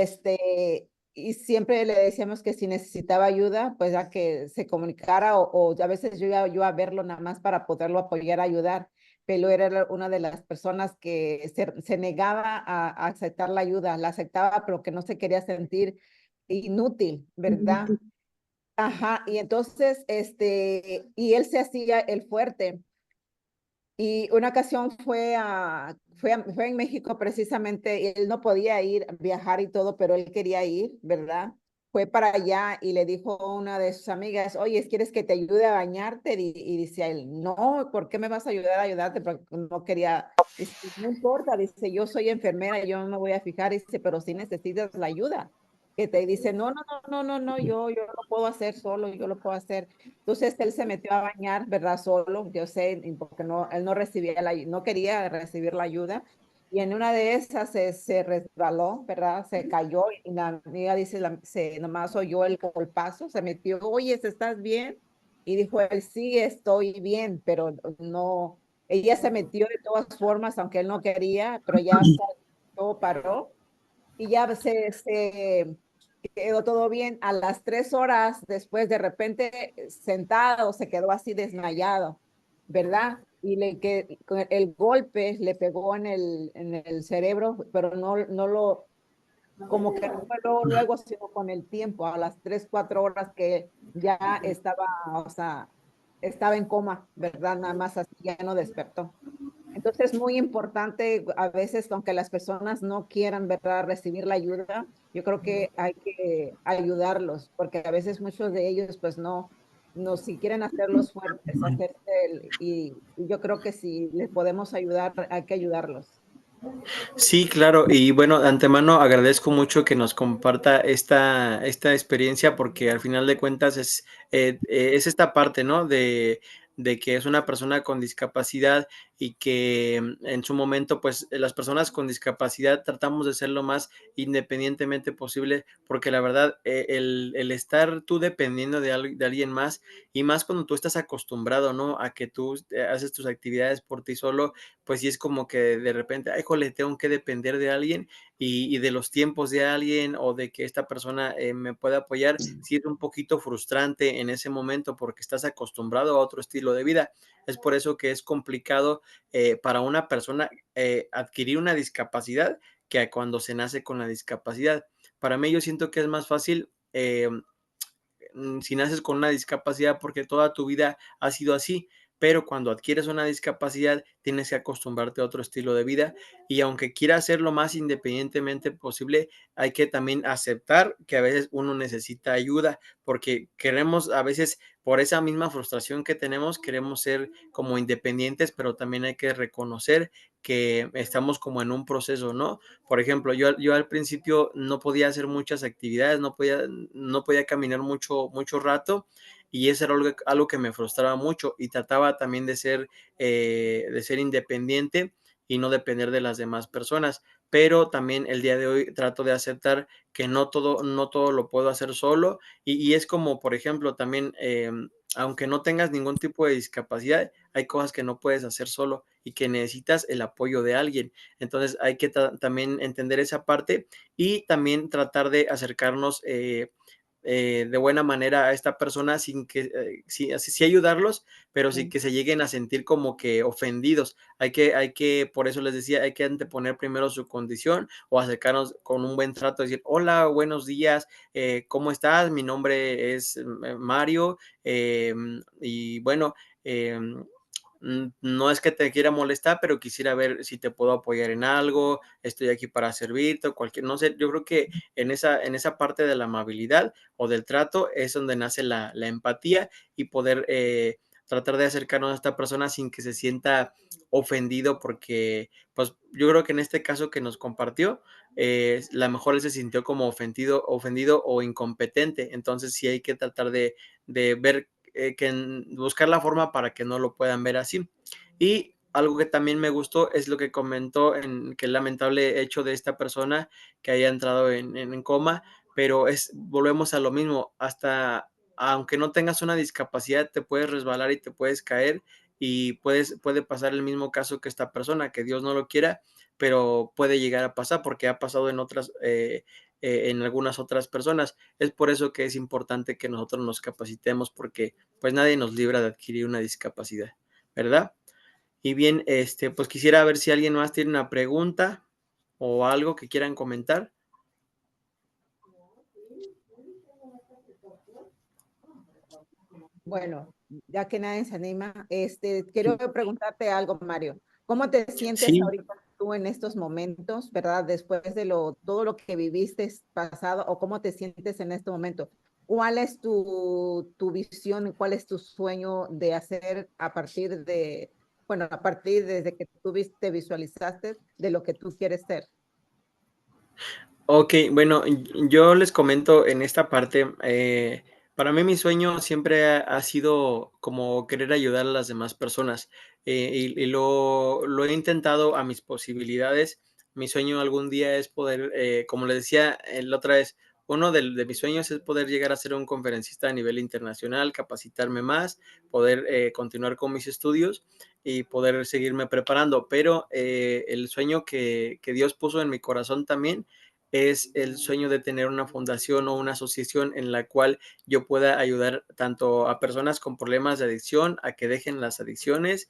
y siempre le decíamos que si necesitaba ayuda, pues a que se comunicara o a veces yo iba yo a verlo nada más para poderlo apoyar, ayudar, pero era una de las personas que se negaba a aceptar la ayuda, la aceptaba, pero que no se quería sentir inútil, ¿verdad? Ajá, y entonces, y él se hacía el fuerte. Y una ocasión fue en México precisamente, y él no podía ir, viajar y todo, pero él quería ir, ¿verdad? Fue para allá y le dijo a una de sus amigas, oye, ¿quieres que te ayude a bañarte? Y dice él, no, ¿por qué me vas a ayudar a ayudarte? Porque no quería, dice, no importa, dice, yo soy enfermera, yo no me voy a fijar, dice, pero si necesitas la ayuda. Que te dice, no, yo lo puedo hacer solo, yo lo puedo hacer. Entonces él se metió a bañar, ¿verdad? Solo, yo sé, porque no, él no recibía no quería recibir la ayuda. Y en una de esas se resbaló, ¿verdad? Se cayó y la amiga dice, nomás oyó el golpazo, se metió, oye, ¿estás bien? Y dijo él, sí, estoy bien, pero no, ella se metió de todas formas, aunque él no quería, pero ya todo paró y ya se quedó todo bien. A las 3 horas después, de repente, sentado, se quedó así desmayado, ¿verdad? Y con el golpe le pegó en el cerebro, pero no lo, como que no fue luego, sino con el tiempo, a las 3, 4 horas que ya estaba, o sea, estaba en coma, ¿verdad? Nada más así, ya no despertó. Entonces es muy importante a veces, aunque las personas no quieran, ¿verdad?, recibir la ayuda, yo creo que hay que ayudarlos, porque a veces muchos de ellos, pues no, si quieren hacerlos fuertes, y yo creo que si les podemos ayudar, hay que ayudarlos. Sí, claro. Y bueno, de antemano agradezco mucho que nos comparta esta experiencia porque al final de cuentas es esta parte, ¿no? De que es una persona con discapacidad y que en su momento, pues las personas con discapacidad tratamos de ser lo más independientemente posible porque la verdad, el estar tú dependiendo de alguien más y más cuando tú estás acostumbrado, ¿no? A que tú haces tus actividades por ti solo, pues sí es como que de repente, ay, jole, tengo que depender de alguien y de los tiempos de alguien o de que esta persona me pueda apoyar, sí es un poquito frustrante en ese momento porque estás acostumbrado a otro estilo de vida. Es por eso que es complicado para una persona adquirir una discapacidad que cuando se nace con la discapacidad. Para mí yo siento que es más fácil si naces con una discapacidad porque toda tu vida ha sido así, pero cuando adquieres una discapacidad tienes que acostumbrarte a otro estilo de vida y aunque quieras ser lo más independientemente posible, hay que también aceptar que a veces uno necesita ayuda porque queremos a veces por esa misma frustración que tenemos, queremos ser como independientes, pero también hay que reconocer que estamos como en un proceso, ¿no? Por ejemplo, yo al principio no podía hacer muchas actividades, no podía caminar mucho rato y eso era algo que me frustraba mucho y trataba también de ser independiente y no depender de las demás personas. Pero también el día de hoy trato de aceptar que no todo lo puedo hacer solo y es como, por ejemplo, también, aunque no tengas ningún tipo de discapacidad, hay cosas que no puedes hacer solo y que necesitas el apoyo de alguien. Entonces hay que también entender esa parte y también tratar de acercarnos de buena manera a esta persona sin que, sí ayudarlos, pero sin que se lleguen a sentir como que ofendidos. Por eso les decía, hay que anteponer primero su condición o acercarnos con un buen trato, decir, hola, buenos días, ¿cómo estás? Mi nombre es Mario y bueno, no es que te quiera molestar, pero quisiera ver si te puedo apoyar en algo, estoy aquí para servirte, o cualquier, no sé, yo creo que en esa parte de la amabilidad o del trato es donde nace la empatía y poder tratar de acercarnos a esta persona sin que se sienta ofendido, porque pues yo creo que en este caso que nos compartió, la mejor él se sintió como ofendido o incompetente. Entonces sí hay que tratar de ver, buscar la forma para que no lo puedan ver así. Y algo que también me gustó es lo que comentó, en que el lamentable hecho de esta persona que haya entrado en coma, pero volvemos a lo mismo, hasta aunque no tengas una discapacidad, te puedes resbalar y te puedes caer y puede pasar el mismo caso que esta persona, que Dios no lo quiera, pero puede llegar a pasar porque ha pasado en algunas otras personas. Es por eso que es importante que nosotros nos capacitemos, porque pues nadie nos libra de adquirir una discapacidad, ¿verdad? Y bien, pues quisiera ver si alguien más tiene una pregunta o algo que quieran comentar. Bueno, ya que nadie se anima, quiero preguntarte algo, Mario. ¿Cómo te sientes Sí, ahorita tú en estos momentos, verdad? Después de todo lo que viviste pasado, o cómo te sientes en este momento. ¿Cuál es tu visión? ¿Cuál es tu sueño de hacer a partir bueno, a partir desde que tú te visualizaste de lo que tú quieres ser? ok, bueno, yo les comento en esta parte, para mí mi sueño siempre ha sido como querer ayudar a las demás personas, y lo he intentado a mis posibilidades. Mi sueño algún día es poder, como les decía la otra vez, uno de mis sueños es poder llegar a ser un conferencista a nivel internacional, capacitarme más, poder continuar con mis estudios y poder seguirme preparando. Pero el sueño que Dios puso en mi corazón también es el sueño de tener una fundación o una asociación en la cual yo pueda ayudar tanto a personas con problemas de adicción a que dejen las adicciones,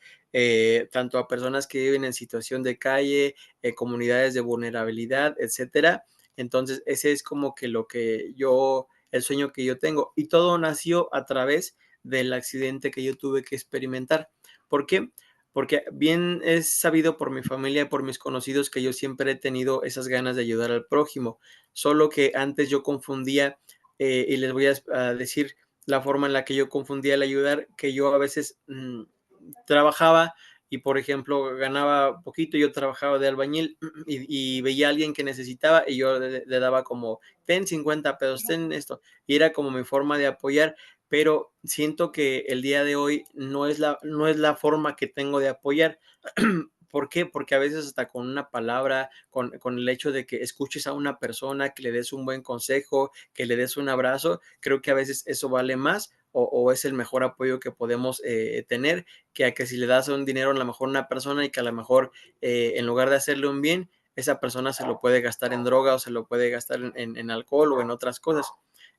tanto a personas que viven en situación de calle, comunidades de vulnerabilidad, etcétera. Entonces, ese es como que el sueño que yo tengo. Y todo nació a través del accidente que yo tuve que experimentar. ¿Por qué? Porque bien es sabido por mi familia y por mis conocidos que yo siempre he tenido esas ganas de ayudar al prójimo, solo que antes yo confundía, y les voy a decir la forma en la que yo confundía el ayudar, que yo a veces trabajaba y, por ejemplo, ganaba poquito, yo trabajaba de albañil y veía a alguien que necesitaba y yo le daba como, ten 50 pesos, ten esto, y era como mi forma de apoyar, pero siento que el día de hoy no es la forma que tengo de apoyar. ¿Por qué? Porque a veces hasta con una palabra, con el hecho de que escuches a una persona, que le des un buen consejo, que le des un abrazo, creo que a veces eso vale más o es el mejor apoyo que podemos tener, que a que si le das un dinero a lo mejor a una persona y que a lo mejor en lugar de hacerle un bien, esa persona se lo puede gastar en droga o se lo puede gastar en alcohol o en otras cosas.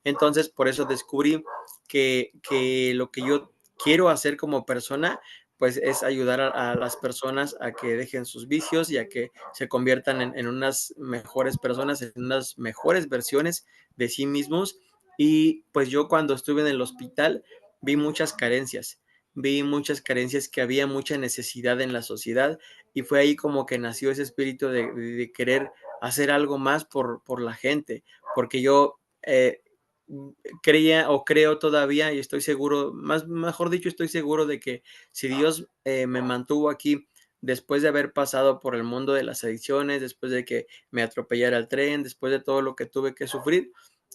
Entonces, por eso descubrí que lo que yo quiero hacer como persona, pues es ayudar a las personas a que dejen sus vicios y a que se conviertan en unas mejores personas, en unas mejores versiones de sí mismos. Y pues yo cuando estuve en el hospital vi muchas carencias, que había mucha necesidad en la sociedad y fue ahí como que nació ese espíritu de querer hacer algo más por la gente, porque yo creía o creo todavía y estoy seguro, mejor dicho, estoy seguro de que si Dios me mantuvo aquí después de haber pasado por el mundo de las adicciones, después de que me atropellara el tren, después de todo lo que tuve que sufrir,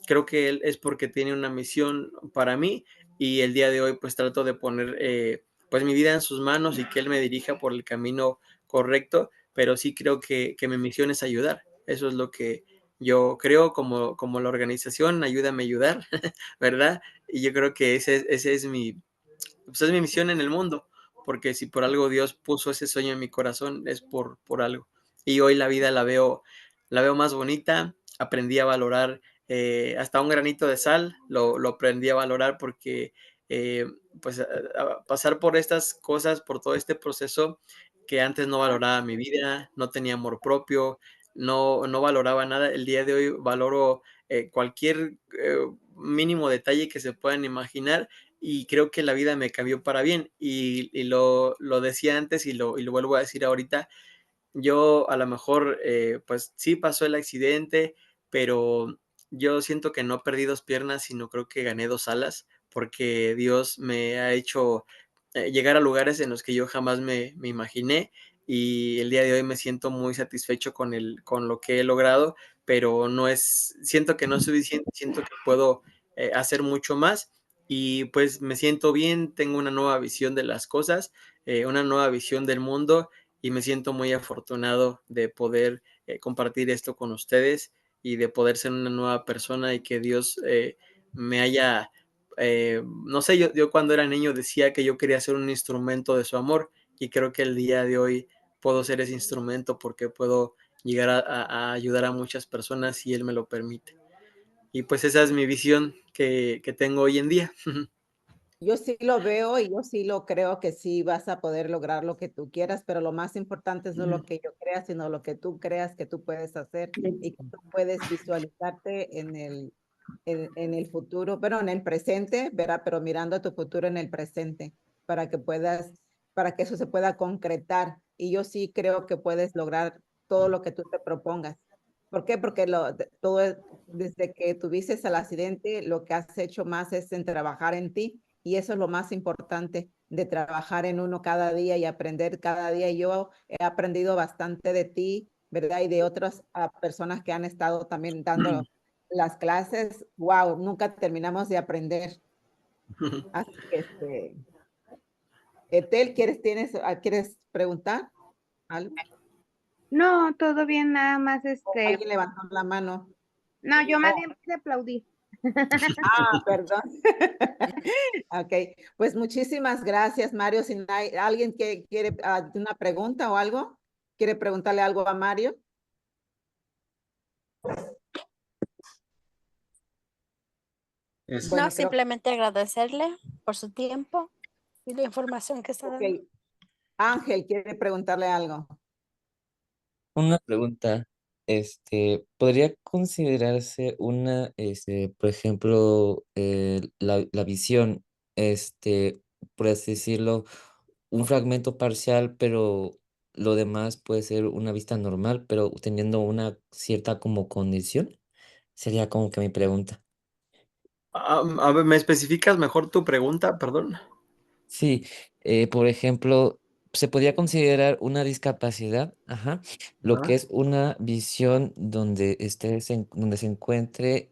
creo que Él es porque tiene una misión para mí y el día de hoy pues trato de poner pues mi vida en sus manos y que Él me dirija por el camino correcto, pero sí creo que mi misión es ayudar. Eso es lo que yo creo como la organización, ayúdame a ayudar, ¿verdad? Y yo creo que ese pues es mi misión en el mundo, porque si por algo Dios puso ese sueño en mi corazón, es por algo. Y hoy la vida la veo más bonita, aprendí a valorar hasta un granito de sal, lo aprendí a valorar porque eh, pues a pasar por estas cosas, por todo este proceso que antes no valoraba mi vida, no tenía amor propio, no valoraba nada. El día de hoy valoro cualquier mínimo detalle que se puedan imaginar y creo que la vida me cambió para bien. Y lo decía antes y lo vuelvo a decir ahorita. Yo a lo mejor, pues sí pasó el accidente, pero yo siento que no perdí 2 piernas, sino creo que gané 2 alas, porque Dios me ha hecho, llegar a lugares en los que yo jamás me imaginé, y el día de hoy me siento muy satisfecho con lo que he logrado, pero siento que no es suficiente, siento que puedo, hacer mucho más, y pues me siento bien, tengo una nueva visión de las cosas, una nueva visión del mundo, y me siento muy afortunado de poder compartir esto con ustedes y de poder ser una nueva persona y que Dios me haya, no sé, yo cuando era niño decía que yo quería ser un instrumento de su amor, y creo que el día de hoy puedo ser ese instrumento porque puedo llegar a ayudar a muchas personas si Él me lo permite. Y pues esa es mi visión que tengo hoy en día. Yo sí lo veo y yo sí lo creo que sí vas a poder lograr lo que tú quieras, pero lo más importante es no lo que yo crea, sino lo que tú creas que tú puedes hacer y que tú puedes visualizarte en el futuro, pero en el presente, ¿verdad? Pero mirando a tu futuro en el presente para que puedas, para que eso se pueda concretar. Y yo sí creo que puedes lograr todo lo que tú te propongas. ¿Por qué? Porque desde que tuviste el accidente, lo que has hecho más es en trabajar en ti y eso es lo más importante de trabajar en uno cada día y aprender cada día. Yo he aprendido bastante de ti, ¿verdad? Y de otras personas que han estado también dando las clases. Wow, nunca terminamos de aprender. Así que, Etel, ¿quieres preguntar algo? No, todo bien, nada más Alguien levantó la mano. no, yo más Oh, bien de aplaudir. perdón. Ok, pues muchísimas gracias, Mario. Si no hay alguien que quiere una pregunta o algo, quiere preguntarle algo a Mario. Es- Bueno, No, creo simplemente agradecerle por su tiempo y la información que está dando. que Ángel quiere preguntarle algo. Una pregunta, ¿podría considerarse por ejemplo, la visión, por así decirlo, un fragmento parcial, pero lo demás puede ser una vista normal, pero teniendo una cierta como condición? Sería como que mi pregunta. A ver, ¿me especificas mejor tu pregunta? Perdón. Sí, por ejemplo, se podría considerar una discapacidad, ajá, lo que Ajá. es una visión donde donde se encuentre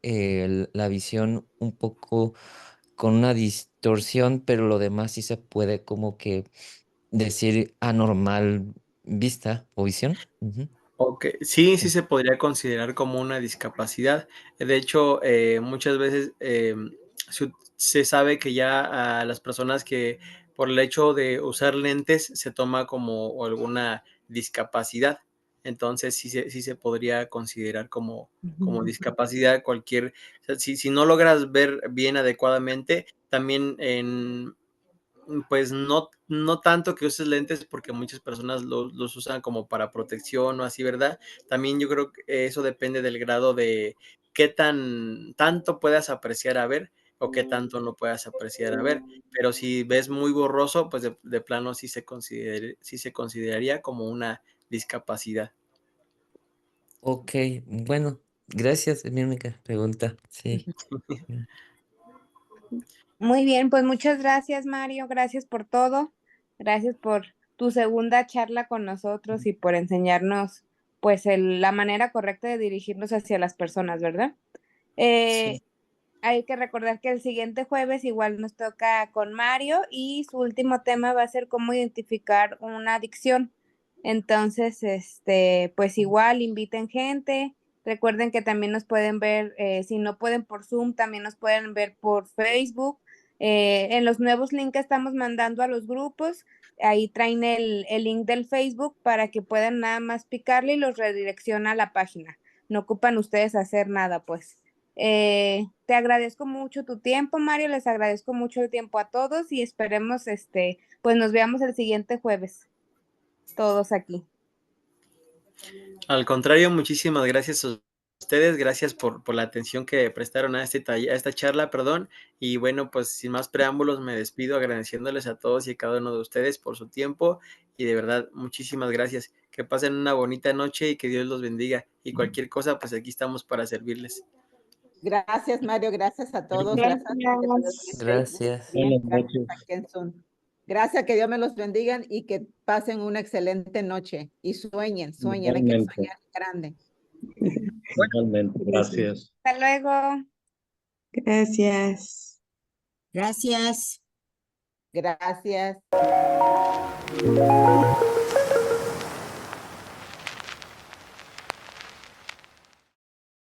la visión un poco con una distorsión, pero lo demás sí se puede como que decir anormal vista o visión. Ujú. Ok, sí, sí Sí. se podría considerar como una discapacidad. De hecho, muchas veces se sabe que ya a las personas que por el hecho de usar lentes se toma como alguna discapacidad. Entonces sí se podría considerar como discapacidad cualquier, o sea, si no logras ver bien adecuadamente, también pues no tanto que uses lentes porque muchas personas los usan como para protección o así, ¿verdad? También yo creo que eso depende del grado de qué tanto puedas apreciar a ver o qué tanto no puedas apreciar a ver. Pero si ves muy borroso, pues de plano sí se consideraría como una discapacidad. Ok, bueno, gracias, es mi única pregunta. Sí. Muy bien, pues muchas gracias, Mario. Gracias por todo. Gracias por tu segunda charla con nosotros y por enseñarnos, pues, la manera correcta de dirigirnos hacia las personas, ¿verdad? Sí. Eh, Hay que recordar que el siguiente jueves igual nos toca con Mario y su último tema va a ser cómo identificar una adicción. Entonces, pues igual inviten gente. Recuerden que también nos pueden ver, si no pueden por Zoom, también nos pueden ver por Facebook. En los nuevos links que estamos mandando a los grupos, ahí traen el link del Facebook para que puedan nada más picarle y los redirecciona a la página. No ocupan ustedes hacer nada, pues. Te agradezco mucho tu tiempo, Mario, les agradezco mucho el tiempo a todos y esperemos, pues nos veamos el siguiente jueves, todos aquí. Al contrario, muchísimas gracias ustedes, gracias por la atención que prestaron a a esta charla, perdón. Y bueno, pues sin más preámbulos me despido agradeciéndoles a todos y a cada uno de ustedes por su tiempo y de verdad muchísimas gracias. Que pasen una bonita noche y que Dios los bendiga. Y cualquier cosa, pues aquí estamos para servirles. Gracias, Mario. Gracias a todos. Gracias. Gracias. Gracias. Bien, Buenas gracias noches. a Kenson. Gracias, que Dios me los bendiga y que pasen una excelente noche y sueñen, hay que Igualmente. soñar grande. Igualmente. Gracias. Hasta luego. Gracias. Gracias. Gracias.